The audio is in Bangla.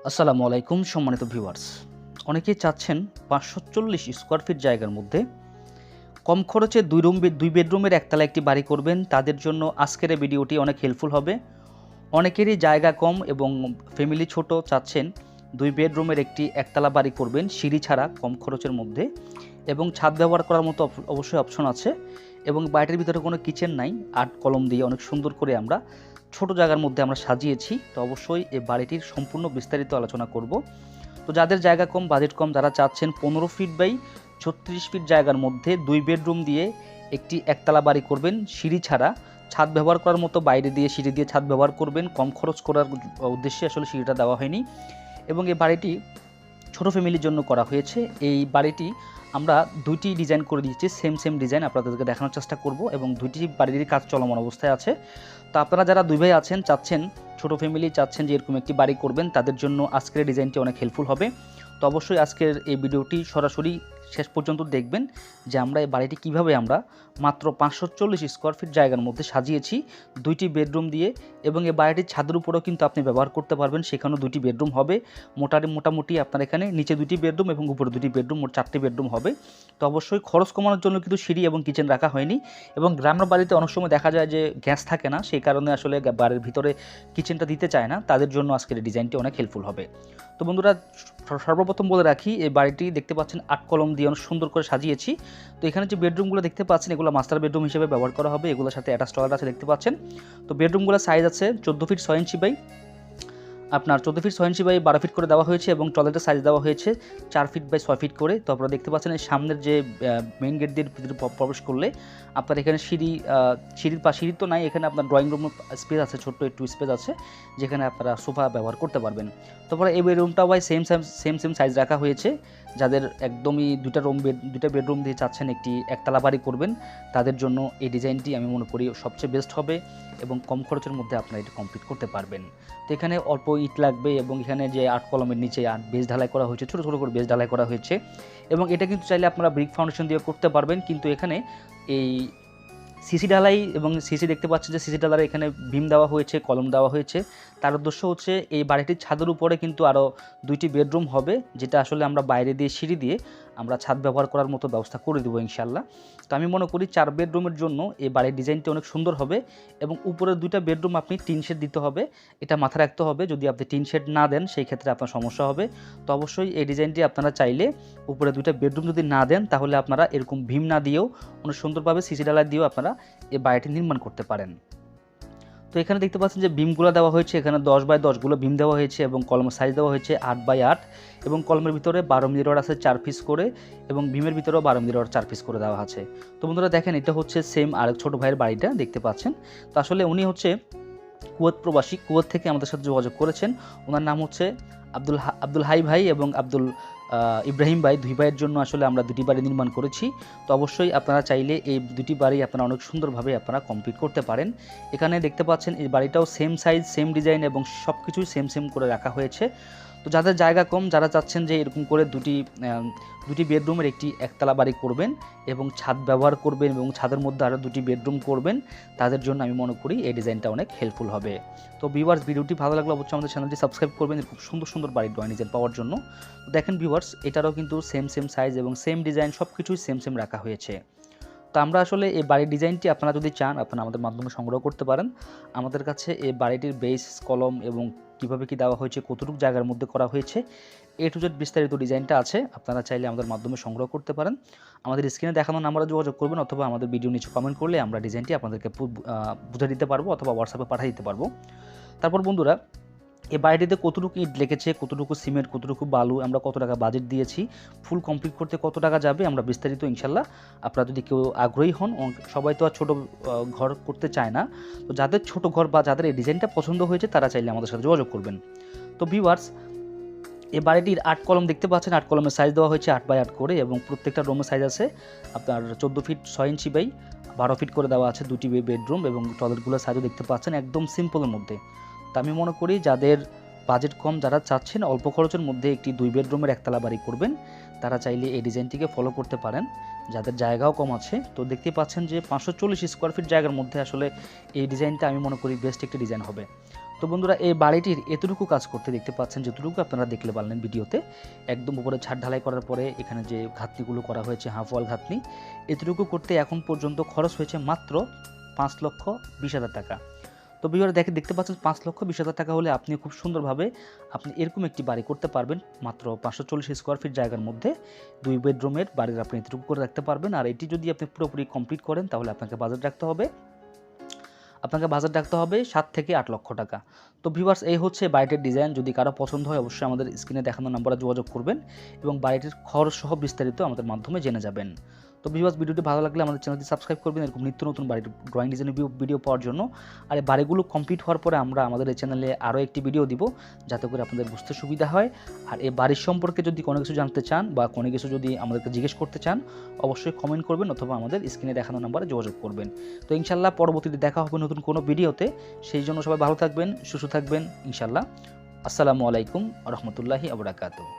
আসসালামু আলাইকুম সম্মানিত ভিউয়ার্স। অনেকেই চাচ্ছেন ৫৪০ স্কোয়ার ফিট জায়গার মধ্যে কম খরচে ২ বেডরুমের একতলা একটি বাড়ি করবেন। তাদের জন্য আজকের এই ভিডিওটি অনেক হেল্পফুল হবে। অনেকেরই জায়গা কম এবং ফ্যামিলি ছোট, চাচ্ছেন ২ বেডরুমের একটি একতলা বাড়ি করবেন সিঁড়ি ছাড়া কম খরচের মধ্যে, এবং ছাদ ব্যবহার করার মতো অবশ্যই অপশন আছে, এবং বাড়িটির ভিতরে কোনো কিচেন নাই। আর্ট কলম দিয়ে অনেক সুন্দর করে আমরা ছোট জায়গার মধ্যে আমরা সাজিয়েছি। তো অবশ্যই এই বাড়িটির সম্পূর্ণ বিস্তারিত আলোচনা করব। তো যাদের জায়গা কম, বাজেট কম, যারা চাচ্ছেন 15 ফিট বাই 36 ফিট জায়গার মধ্যে 2 বেডরুম দিয়ে একটি একতলা বাড়ি করবেন সিঁড়ি ছাড়া, ছাদ ব্যবহার করার মতো বাইরে দিয়ে সিঁড়ি দিয়ে ছাদ ব্যবহার করবেন, কম খরচ করার উদ্দেশ্যে আসলে সিঁড়িটা দেওয়া হয়নি, এবং এই বাড়িটি ছোট ফ্যামিলির জন্য করা হয়েছে। এই বাড়িটি আমরা দুইটি ডিজাইন করে দিয়েছি, সেম ডিজাইন আপনাদেরকে দেখানোর চেষ্টা করব, এবং দুইটি বাড়িরই কাজ চলমান অবস্থায় আছে। তো আপনারা যারা দুই ভাই আছেন, চাচ্ছেন ছোট ফ্যামিলি, চাচ্ছেন যে এরকম একটি বাড়ি করবেন, তাদের জন্য আজকের ডিজাইনটি অনেক হেল্পফুল হবে। তো অবশ্যই আজকের এই ভিডিওটি সরাসরি শেষ পর্যন্ত দেখবেন যে আমরা এই বাড়িটি কীভাবে আমরা মাত্র 540 স্কোয়ার ফিট জায়গার মধ্যে সাজিয়েছি, দুইটি বেডরুম দিয়ে, এবং এই বাড়িটির ছাদের উপরেও কিন্তু আপনি ব্যবহার করতে পারবেন, সেখানেও দুইটি বেডরুম হবে। মোটামুটি আপনার এখানে নিচে দুইটি বেডরুম এবং উপরে দুটি বেডরুম, মোট 4টি বেডরুম হবে। তো অবশ্যই খরচ কমানোর জন্য কিন্তু সিঁড়ি এবং কিচেন রাখা হয়নি, এবং গ্রামের বাড়িতে অনেক সময় দেখা যায় যে গ্যাস থাকে না, সেই কারণে আসলে বাড়ির ভিতরে কিচেনটা দিতে চায় না, তাদের জন্য আজকের এই ডিজাইনটি অনেক হেল্পফুল হবে। তো বন্ধুরা, সর্বপ্রথম বলে রাখি, এই বাড়িটি দেখতে পাচ্ছেন আট কলম দিয়ে অনেক সুন্দর করে সাজিয়েছি। তো এখানে যে বেডরুমগুলো দেখতে পাচ্ছেন, এগুলো মাস্টার বেডরুম হিসেবে ব্যবহার করা হবে, এগুলোর সাথে অ্যাটাচ টয়লেট আছে দেখতে পাচ্ছেন। তো বেডরুমগুলোর সাইজ আছে 14 ফিট 6 ইঞ্চি বাই আপনার 14 ফিট 6 ইঞ্চি বাই 12 ফিট করে দেওয়া হয়েছে, এবং টয়লেটের সাইজ দেওয়া হয়েছে 4 ফিট বাই 6 ফিট করে। তো আপনারা দেখতে পাচ্ছেন এই সামনের যে মেইন গেট দিয়ে ভিতরে প্রবেশ করলে আপনার এখানে সিঁড়ির তো নাই, এখানে আপনার ড্রয়িং রুম স্পেস আছে, ছোট্ট একটু স্পেস আছে, যেখানে আপনারা সোফা ব্যবহার করতে পারবেন। তারপরে এই বেডরুমটাও ভাই সেম সাইজ রাখা হয়েছে। যাদের একদমই দুইটা বেডরুম দিয়ে চাচ্ছেন একটি একতলা বাড়ি করবেন, তাদের জন্য এই ডিজাইনটি আমি মনে করি সবচেয়ে বেস্ট হবে, এবং কম খরচের মধ্যে আপনারা এটি কমপ্লিট করতে পারবেন। তো এখানে অল্প ইট লাগবে, এবং এখানে যে আট কলমের নিচে বেজ ঢালাই করা হয়েছে, ছোটো ছোটো করে বেজ ঢালাই করা হয়েছে, এবং এটা কিন্তু চাইলে আপনারা ব্রিক ফাউন্ডেশন দিয়ে করতে পারবেন। কিন্তু এখানে এই সিসি ঢালাই, এবং সিসি দেখতে পাচ্ছেন যে সিসি ঢালাই এখানে বিম দেওয়া হয়েছে, কলম দেওয়া হয়েছে। তার উদ্দেশ্য হচ্ছে এই বাড়িটির ছাদের উপরে কিন্তু আরও দুইটি বেডরুম হবে, যেটা আসলে আমরা বাইরে দিয়ে সিঁড়ি দিয়ে আমরা ছাদ ব্যবহার করার মতো ব্যবস্থা করে দেবো ইনশাল্লাহ। তো আমি মনে করি 4 বেডরুমের জন্য এই বাড়ির ডিজাইনটি অনেক সুন্দর হবে, এবং উপরের দুইটা বেডরুম আপনি টিন শেড দিতে হবে, এটা মাথায় রাখতে হবে। যদি আপনি টিন শেড না দেন, সেই ক্ষেত্রে আপনার সমস্যা হবে। তো অবশ্যই এই ডিজাইনটি আপনারা চাইলে উপরে দুইটা বেডরুম যদি না দেন, তাহলে আপনারা এরকম ভীম না দিয়েও অনেক সুন্দরভাবে সিসি ঢালাই দিয়েও আপনারা এই বাড়িটি নির্মাণ করতে পারেন। তো এখানে দেখতে পাচ্ছেন যে বিমগুলো দেওয়া হয়েছে, এখানে 10 বাই 10 গুলো বিম দেওয়া হয়েছে, এবং কলমের সাইজ দেওয়া হয়েছে 8 বাই 8, এবং কলমের ভিতরে 12 মিলি রড আছে 4 পিস করে, এবং বিমের ভিতরেও 12 মিলি রড 4 পিস করে দেওয়া আছে। তো বন্ধুরা দেখেন, এটা হচ্ছে সেম আরেক ছোট ভাইয়ের বাড়িটা দেখতে পাচ্ছেন। তো আসলে উনি হচ্ছে কুয়েত প্রবাসী, কুয়েত থেকে আমাদের সাথে যোগাযোগ করেছেন। ওনার নাম হচ্ছে আব্দুল হাই ভাই এবং আব্দুল ইব্রাহিম ভাই। দুই ভাইয়ের জন্য আসলে আমরা দুটি বাড়ি নির্মাণ করেছি। তো অবশ্যই আপনারা চাইলে এই দুটি বাড়ি আপনারা অনেক সুন্দরভাবে আপনারা কমপ্লিট করতে পারেন। এখানে দেখতে পাচ্ছেন এই বাড়িটাও সেম সাইজ, সেম ডিজাইন, এবং সব কিছুই সেম করে রাখা হয়েছে। তো যাদের জায়গা কম, যারা চাচ্ছেন যে এরকম করে দুটি বেডরুমের একটি একতলা বাড়ি করবেন, এবং ছাদ ব্যবহার করবেন, এবং ছাদের মধ্যে আরও দুটি বেডরুম করবেন, তাদের জন্য আমি মনে করি এই ডিজাইনটা অনেক হেল্পফুল হবে। তো ভিউয়ার্স, ভিডিওটি ভালো লাগলে অবশ্যই আমাদের চ্যানেলটি সাবস্ক্রাইব করবেন খুব সুন্দর বাড়ির ড্রয়িং ডিজাইন পাওয়ার জন্য। দেখেন ভিউয়ার্স, এটারও কিন্তু সেম সাইজ এবং সেম ডিজাইন, সব কিছুই সেম রাখা হয়েছে। তো আমরা আসলে এই বাড়ির ডিজাইনটি আপনারা যদি চান, আপনারা আমাদের মাধ্যমে সংগ্রহ করতে পারেন। আমাদের কাছে এই বাড়িটির বেস, কলম, এবং কীভাবে কী দেওয়া হয়েছে, কতটুকু জায়গার মধ্যে করা হয়েছে, A to Z বিস্তারিত ডিজাইনটা আছে। আপনারা চাইলে আমাদের মাধ্যমে সংগ্রহ করতে পারেন। আমাদের স্ক্রিনে দেখানো নাম্বারে যোগাযোগ করবেন, অথবা আমাদের ভিডিও নিচে কমেন্ট করলে আমরা ডিজাইনটি আপনাদেরকে বুঝে দিতে পারবো, অথবা হোয়াটসঅ্যাপে পাঠিয়ে দিতে পারবো। তারপর বন্ধুরা, এই বাড়িটিতে কতটুকু ইট লেগেছে, কতটুকু সিমেন্ট, কতটুকু বালু, আমরা কত টাকা বাজেট দিয়েছি, ফুল কমপ্লিট করতে কত টাকা যাবে, আমরা বিস্তারিত ইনশাল্লাহ, আপনারা যদি কেউ আগ্রহী হন, সবাই তো আর ছোটো ঘর করতে চায় না। তো যাদের ছোট ঘর বা যাদের এই ডিজাইনটা পছন্দ হয়েছে, তারা চাইলে আমাদের সাথে যোগাযোগ করবেন। তো ভিউয়ার্স, এই বাড়িটির 8 কলম দেখতে পাচ্ছেন, 8 কলমের সাইজ দেওয়া হয়েছে 8 বাই 8 করে, এবং প্রত্যেকটা রুমের সাইজ আছে আপনার 14 ফিট 6 ইঞ্চি বাই 12 ফিট করে দেওয়া আছে, দুটি বেডরুম, এবং টয়লেটগুলোর সাইজও দেখতে পাচ্ছেন একদম সিম্পলের মধ্যে। তো আমি মনে করি যাদের বাজেট কম, যারা চাচ্ছেন অল্প খরচের মধ্যে একটি 2 বেডরুমের একতলা বাড়ি করবেন, তারা চাইলে এই ডিজাইনটিকে ফলো করতে পারেন। যাদের জায়গাও কম আছে, তো দেখতে পাচ্ছেন যে 540 স্কোয়ার ফিট জায়গার মধ্যে আসলে এই ডিজাইনটা আমি মনে করি বেস্ট একটি ডিজাইন হবে। তো তো বন্ধুরা, এই বাড়িটির এতটুকু কাজ করতে দেখতে পাচ্ছেন, যতটুকু আপনারা দেখলে পারলেন ভিডিওতে, একদম উপরে ছাদ ঢালাই করার পরে এখানে যে ঘাতনিগুলো করা হয়েছে, হাফ ওয়াল ঘাতনি, এতটুকু করতে এখন পর্যন্ত খরচ হয়েছে মাত্র 5,20,000 টাকা। তো ভিউয়ার দেখতে পাচ্ছেন 5,20,000 টাকা হলে আপনি খুব সুন্দরভাবে আপনি এরকম একটি বাড়ি করতে পারবেন। মাত্র 540 স্কোয়ার ফিট জায়গার মধ্যে 2 বেডরুমের বাড়ির আপনি এতটুকু করে রাখতে পারবেন। আর এটি যদি আপনি পুরোপুরি কমপ্লিট করেন তাহলে আপনাকে বাজেট রাখতে হবে 7 থেকে 8 লক্ষ টাকা। তো ভিউয়ার্স, এই হচ্ছে বাড়িটির ডিজাইন। যদি কারো পছন্দ হয় অবশ্যই আমাদের স্ক্রিনে দেখানো নম্বরে যোগাযোগ করবেন এবং বাড়িটির খরচ সহ বিস্তারিত আমাদের মাধ্যমে জেনে যাবেন। তো ভিউয়ার্স, ভিডিওটি ভালো লাগলে আমাদের চ্যানেলটি সাবস্ক্রাইব করবেন এরকম নিত্য নতুন বাড়ির ড্রয়িং ডিজাইনের ভিডিও পাওয়ার জন্য। আর এই বাড়িগুলো কমপ্লিট হওয়ার পরে আমরা আমাদের এই চ্যানেলে আরও একটি ভিডিও দিব, যাতে করে আপনাদের বুঝতে সুবিধা হয়। আর এই বাড়ির সম্পর্কে যদি কোনো কিছু জানতে চান বা কোনো কিছু যদি আমাদেরকে জিজ্ঞেস করতে চান অবশ্যই কমেন্ট করবেন অথবা আমাদের স্ক্রিনে দেখানো নম্বরে যোগাযোগ করবেন। তো ইনশাল্লাহ পরবর্তীতে দেখা হবে নতুন কোনো ভিডিওতে। সেই জন্য সবাই ভালো থাকবেন, সুস্থ থাকবেন ইনশাল্লাহ। আসসালামু আলাইকুম ওয়া রাহমাতুল্লাহি ওয়া বারাকাতুহু।